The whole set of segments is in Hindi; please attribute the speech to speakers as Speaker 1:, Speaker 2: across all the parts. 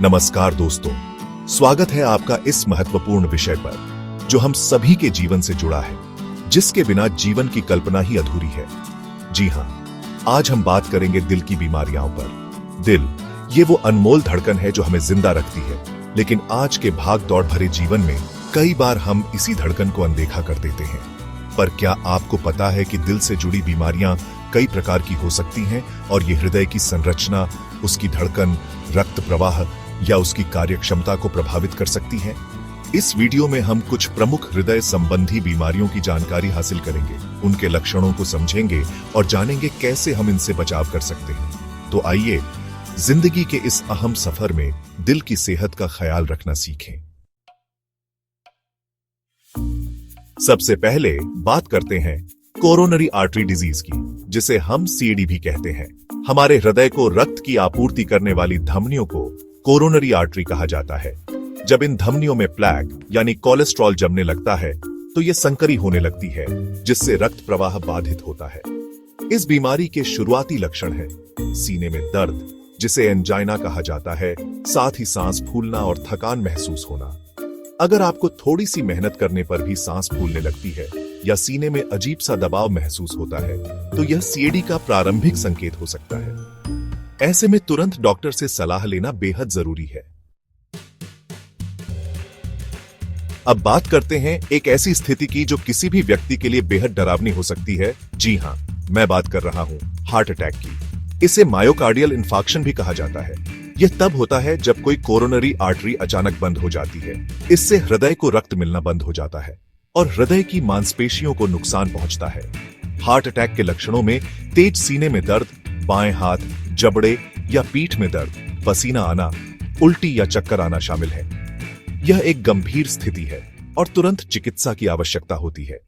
Speaker 1: नमस्कार दोस्तों, स्वागत है आपका इस महत्वपूर्ण विषय पर जो हम सभी के जीवन से जुड़ा है, जिसके बिना जीवन की कल्पना ही अधूरी है। जी हां, आज हम बात करेंगे दिल की बीमारियों पर। दिल ये वो अनमोल धड़कन है जो हमें जिंदा रखती है, लेकिन आज के भाग दौड़ भरे जीवन में कई बार हम इसी धड़कन को अनदेखा कर देते हैं। पर क्या आपको पता है कि दिल से जुड़ी बीमारियां कई प्रकार की हो सकती हैं और ये हृदय की संरचना, उसकी धड़कन, रक्त प्रवाह या उसकी कार्यक्षमता को प्रभावित कर सकती हैं? इस वीडियो में हम कुछ प्रमुख हृदय संबंधी बीमारियों की जानकारी हासिल करेंगे, उनके लक्षणों को समझेंगे और जानेंगे कैसे हम इनसे बचाव कर सकते हैं। तो आइए जिंदगी के इस अहम सफर में दिल की सेहत का ख्याल रखना सीखें। सबसे पहले बात करते हैं कोरोनरी आर्टरी डिजीज की, जिसे हम सीएडी भी कहते हैं। हमारे हृदय को रक्त की आपूर्ति करने वाली धमनियों को कोरोनरी आर्टरी कहा जाता है। जब इन धमनियों में प्लेक यानी कोलेस्ट्रॉल जमने लगता है तो यह संकरी होने लगती है, जिससे रक्त प्रवाह बाधित होता है। इस बीमारी के शुरुआती लक्षण हैं सीने में दर्द, जिसे एंजाइना कहा जाता है, साथ ही सांस फूलना और थकान महसूस होना। अगर आपको थोड़ी सी मेहनत करने पर भी सांस फूलने लगती है या सीने में अजीब सा दबाव महसूस होता है, तो यह सीएडी का प्रारंभिक संकेत हो सकता है। ऐसे में तुरंत डॉक्टर से सलाह लेना बेहद जरूरी है। अब बात करते हैं एक ऐसी स्थिति की जो किसी भी व्यक्ति के लिए बेहद डरावनी हो सकती है। जी हां, मैं बात कर रहा हूं हार्ट अटैक की। इसे मायोकार्डियल इंफार्क्शन भी कहा जाता है। यह तब होता है जब कोई कोरोनरी आर्टरी अचानक बंद हो जाती है। इससे हृदय को रक्त मिलना बंद हो जाता है और हृदय की मांसपेशियों को नुकसान पहुंचता है। हार्ट अटैक के लक्षणों में तेज सीने में दर्द, बाएं हाथ, जबड़े या पीठ में दर्द, पसीना आना, उल्टी या चक्कर आना शामिल है। यह एक गंभीर स्थिति है और तुरंत चिकित्सा की आवश्यकता होती है।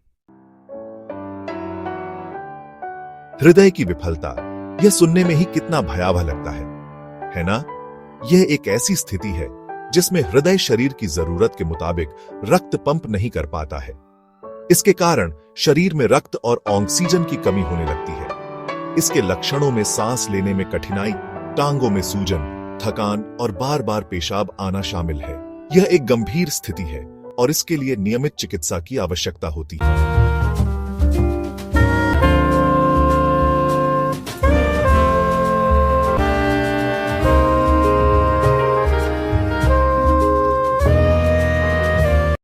Speaker 1: हृदय की विफलता, यह सुनने में ही कितना भयावह लगता है ना? यह एक ऐसी स्थिति है जिसमें हृदय शरीर की जरूरत के मुताबिक रक्त पंप नहीं कर पाता है। इसके कारण शरीर में रक्त और ऑक्सीजन की कमी होने लगती है। इसके लक्षणों में सांस लेने में कठिनाई, टांगों में सूजन, थकान और बार बार पेशाब आना शामिल है। यह एक गंभीर स्थिति है और इसके लिए नियमित चिकित्सा की आवश्यकता होती है।